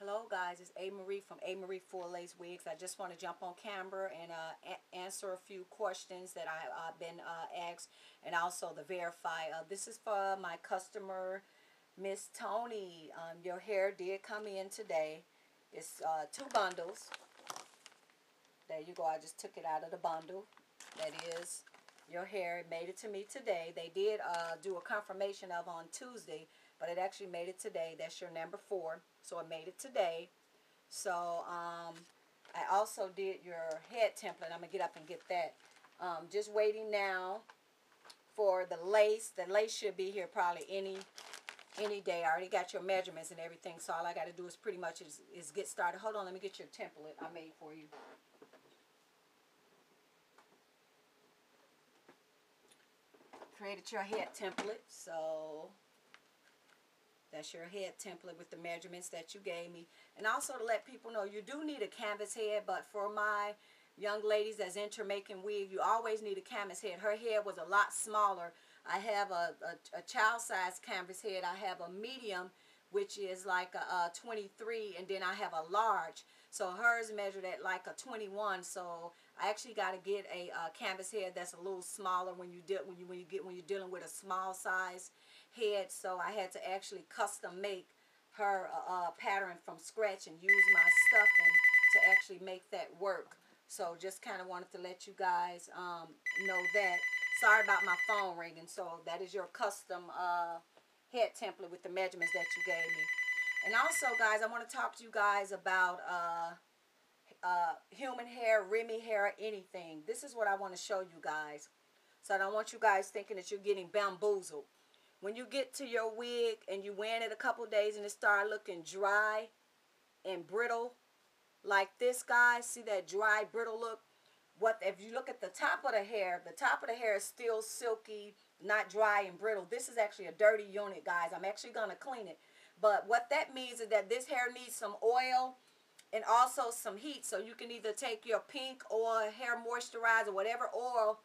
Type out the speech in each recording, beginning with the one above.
Hello guys, it's A. Marie from A. Marie Full Lace Wigs. I just want to jump on camera and answer a few questions that I've been asked, and also to verify. This is for my customer, Miss Tony. Your hair did come in today. It's 2 bundles. There you go. I just took it out of the bundle. That is your hair. It made it to me today. They did do a confirmation of on Tuesday, but it actually made it today. That's your number 4. So it made it today. So I also did your head template. I'm going to get up and get that. Just waiting now for the lace. The lace should be here probably any day. I already got your measurements and everything. So all I got to do is pretty much is get started. Hold on. Let me get your template I made for you. Created your head template. So that's your head template with the measurements that you gave me. And also to let people know, you do need a canvas head, but for my young ladies that's into making wigs, you always need a canvas head. Her head was a lot smaller. I have a child size canvas head. I have a medium, which is like a 23, and then I have a large. So hers measured at like a 21. So I actually got to get a canvas head that's a little smaller when you're dealing with a small size head. So I had to actually custom make her pattern from scratch and use my stuffing to actually make that work. So just kind of wanted to let you guys know that. Sorry about my phone ringing. So that is your custom head template with the measurements that you gave me. And also, guys, I want to talk to you guys about human hair, Remy hair, anything. This is what I want to show you guys. So I don't want you guys thinking that you're getting bamboozled. When you get to your wig and you wear it a couple days and it start looking dry and brittle like this, guys, see that dry, brittle look? What if you look at the top of the hair is still silky, not dry and brittle. This is actually a dirty unit, guys. I'm actually going to clean it. But what that means is that this hair needs some oil and also some heat. So you can either take your pink or hair moisturizer, whatever oil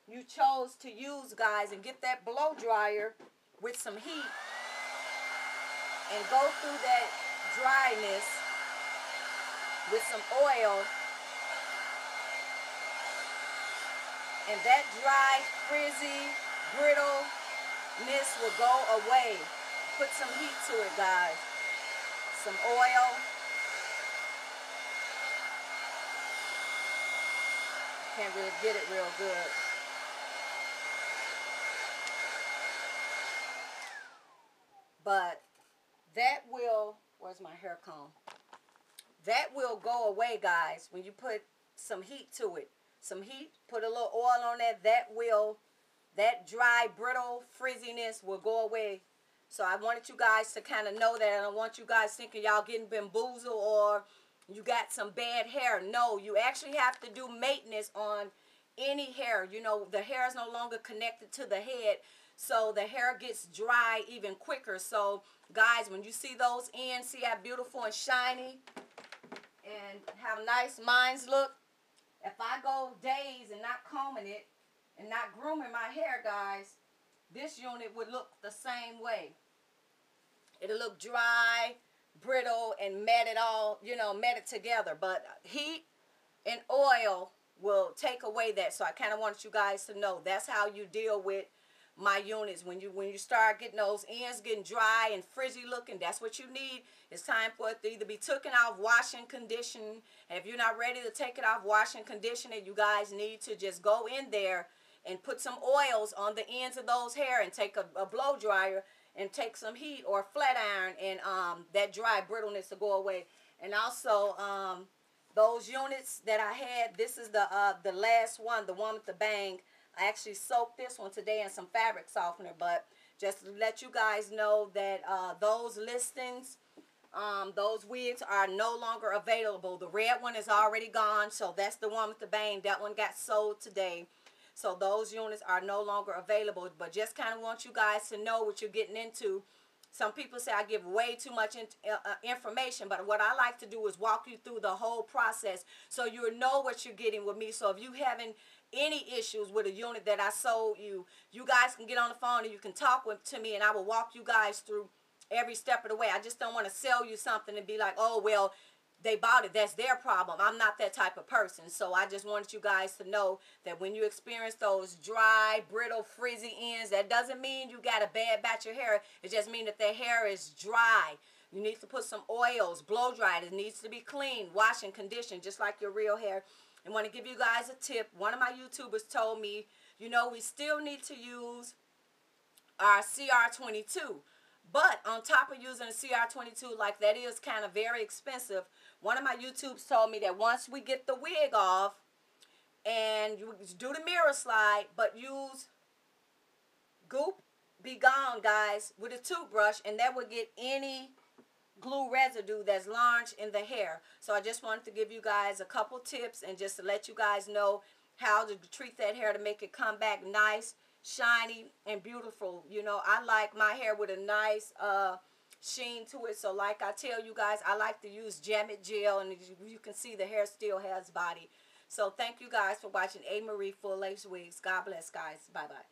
you chose to use, guys, and get that blow dryer with some heat and go through that dryness with some oil, and that dry, frizzy, brittleness will go away. Put some heat to it, guys. Some oil. Can't really get it real good. But that will, where's my hair comb? That will go away, guys, when you put some heat to it. Some heat, put a little oil on that, that dry, brittle frizziness will go away. So I wanted you guys to kind of know that. I don't want you guys thinking y'all getting bamboozled or you got some bad hair. No, you actually have to do maintenance on any hair. You know, the hair is no longer connected to the head. So the hair gets dry even quicker. So guys, when you see those ends, see how beautiful and shiny and how nice mines look. If I go days and not combing it and not grooming my hair, guys, this unit would look the same way. It'll look dry, brittle, and matted all, you know, matted together. But heat and oil will take away that. So I kind of wanted you guys to know that's how you deal with my units. When you start getting those ends getting dry and frizzy looking, that's what you need. It's time for it to either be taken off, wash and condition. And if you're not ready to take it off, wash and condition it, you guys need to just go in there and put some oils on the ends of those hair and take a blow dryer and take some heat or a flat iron, and that dry brittleness will go away. And also those units that I had, this is the last one, the one with the bang. I actually soaked this one today in some fabric softener, but just to let you guys know that those listings, those wigs are no longer available. The red one is already gone, so that's the one with the bang. That one got sold today. So those units are no longer available, but just kind of want you guys to know what you're getting into. Some people say I give way too much information, but what I like to do is walk you through the whole process so you know what you're getting with me. So if you having any issues with a unit that I sold you, you guys can get on the phone and you can talk to me, and I will walk you guys through every step of the way. I just don't want to sell you something and be like, oh, well, they bought it. That's their problem. I'm not that type of person. So I just wanted you guys to know that when you experience those dry, brittle, frizzy ends, that doesn't mean you got a bad batch of hair. It just means that the hair is dry. You need to put some oils, blow dry it. It needs to be clean, wash and conditioned, just like your real hair. I want to give you guys a tip. One of my YouTubers told me, you know, we still need to use our CR22. But on top of using a CR22, like that is kind of very expensive, one of my YouTubes told me that once we get the wig off and you do the mirror slide, but use Goop Be Gone, guys, with a toothbrush, and that would get any glue residue that's lodged in the hair. So I just wanted to give you guys a couple tips and just to let you guys know how to treat that hair to make it come back nice, shiny, and beautiful. You know, I like my hair with a nice sheen to it. So like I tell you guys, I like to use Jammet Gel, and you can see the hair still has body. So thank you guys for watching A. Marie Full Lace Wigs. God bless, guys. Bye-bye.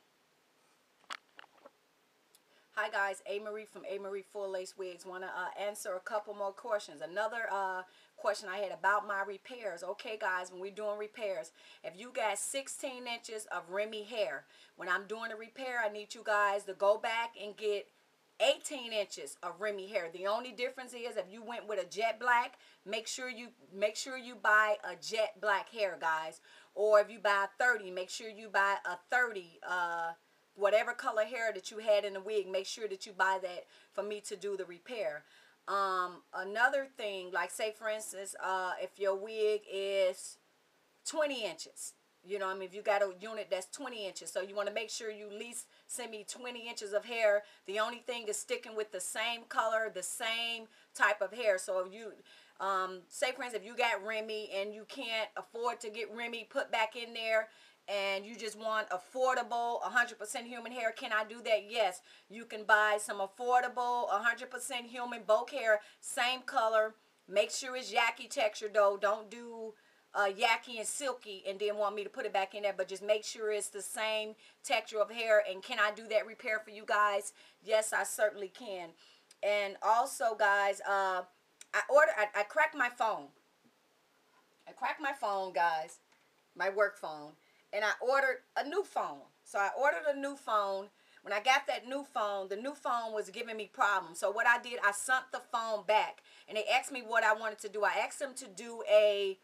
Hi guys, A. Marie from A. Marie Full Lace Wigs. Want to answer a couple more questions. Another question I had about my repairs. Okay guys, when we're doing repairs, if you got 16 inches of Remy hair, when I'm doing a repair, I need you guys to go back and get 18 inches of Remy hair. The only difference is if you went with a jet black, make sure you buy a jet black hair, guys. Or if you buy a 30, make sure you buy a 30 whatever color hair that you had in the wig, make sure that you buy that for me to do the repair. Another thing, like say for instance, if your wig is 20 inches, you know, I mean, if you got a unit that's 20 inches, so you want to make sure you at least send me 20 inches of hair. The only thing is sticking with the same color, the same type of hair. So if you, say for instance, if you got Remy and you can't afford to get Remy put back in there, and you just want affordable 100% human hair, can I do that? Yes, you can buy some affordable 100% human bouquet hair, same color. Make sure it's yucky texture though. Don't do yucky and silky and then want me to put it back in there, but just make sure it's the same texture of hair. And can I do that repair for you guys? Yes, I certainly can. And also guys, I cracked my phone. I cracked my phone, guys, my work phone. And I ordered a new phone. So I ordered a new phone. When I got that new phone, the new phone was giving me problems. So what I did, I sent the phone back. And they asked me what I wanted to do. I asked them to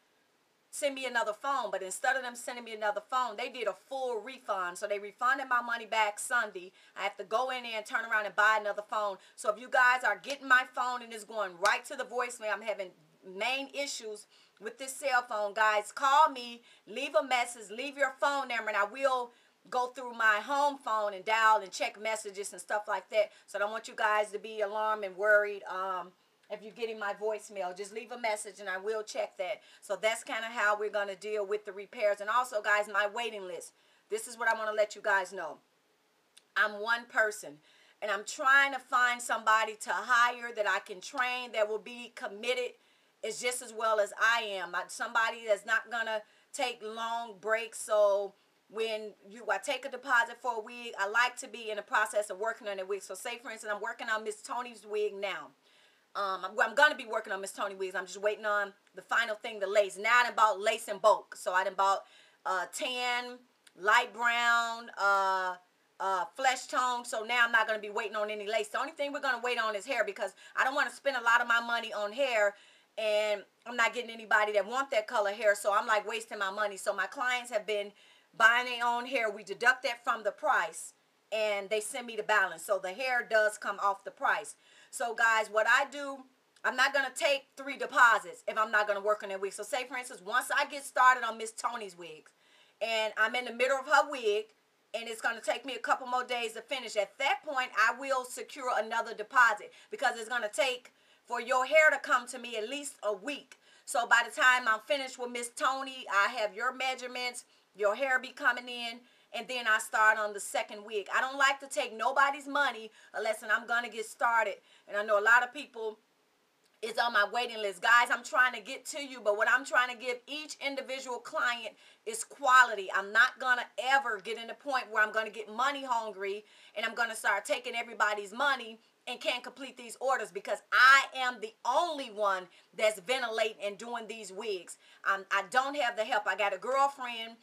send me another phone. But instead of them sending me another phone, they did a full refund. So they refunded my money back Sunday. I have to go in there and turn around and buy another phone. So if you guys are getting my phone and it's going right to the voicemail, I'm having main issues with this cell phone, guys, call me, leave a message, leave your phone number, and I will go through my home phone and dial and check messages and stuff like that. So I don't want you guys to be alarmed and worried if you're getting my voicemail. Just leave a message and I will check that. So that's kind of how we're going to deal with the repairs. And also, guys, my waiting list. This is what I want to let you guys know. I'm one person, and I'm trying to find somebody to hire that I can train that will be committed is just as well as I am. Somebody that's not going to take long breaks. So when I take a deposit for a wig, I like to be in the process of working on a wig. So say, for instance, I'm working on Miss Tony's wig now. I'm going to be working on Miss Tony wigs. I'm just waiting on the final thing, the lace. Now I done bought lace in bulk. So I done bought tan, light brown, flesh tone. So now I'm not going to be waiting on any lace. The only thing we're going to wait on is hair, because I don't want to spend a lot of my money on hair and I'm not getting anybody that want that color hair, so I'm like wasting my money. So my clients have been buying their own hair. We deduct that from the price and they send me the balance, so the hair does come off the price. So guys, what I do, I'm not going to take 3 deposits if I'm not going to work on that wig. So say for instance, once I get started on Miss Tony's wigs and I'm in the middle of her wig and it's going to take me a couple more days to finish, at that point I will secure another deposit, because it's going to take for your hair to come to me at least a week. So by the time I'm finished with Miss Tony, I have your measurements, your hair be coming in, and then I start on the second wig. I don't like to take nobody's money unless I'm going to get started. And I know a lot of people is on my waiting list. Guys, I'm trying to get to you, but what I'm trying to give each individual client is quality. I'm not going to ever get in the point where I'm going to get money hungry and I'm going to start taking everybody's money and can't complete these orders because I am the only one that's ventilating and doing these wigs. I don't have the help. I got a girlfriend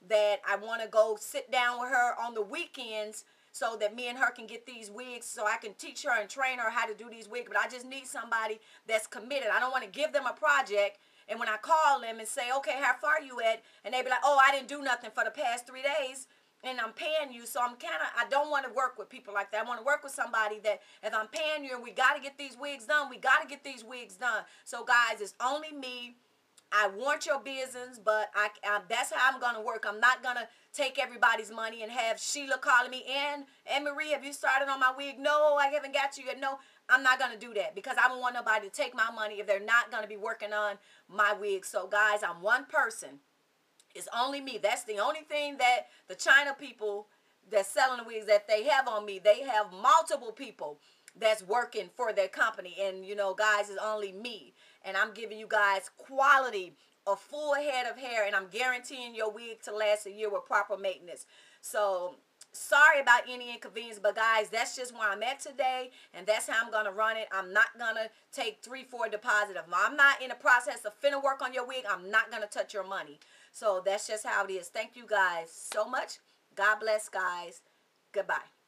that I want to go sit down with her on the weekends so that me and her can get these wigs, so I can teach her and train her how to do these wigs. But I just need somebody that's committed. I don't want to give them a project, and when I call them and say, okay, how far are you at? And they be like, oh, I didn't do nothing for the past 3 days, and I'm paying you. So I don't want to work with people like that. I want to work with somebody that if I'm paying you and we got to get these wigs done, we got to get these wigs done. So guys, it's only me. I want your business, but that's how I'm going to work. I'm not going to take everybody's money and have Sheila calling me, and Marie, have you started on my wig? No, I haven't got you yet. No, I'm not going to do that because I don't want nobody to take my money if they're not going to be working on my wig. So, guys, I'm one person. It's only me. That's the only thing that the China people that's selling the wigs that they have on me. They have multiple people that's working for their company. And, you know, guys, it's only me. And I'm giving you guys quality, a full head of hair, and I'm guaranteeing your wig to last a year with proper maintenance. So, sorry about any inconvenience, but guys, that's just where I'm at today, and that's how I'm going to run it. I'm not going to take 3-4 deposit. If I'm not in the process of finna work on your wig, I'm not going to touch your money. So, that's just how it is. Thank you guys so much. God bless, guys. Goodbye.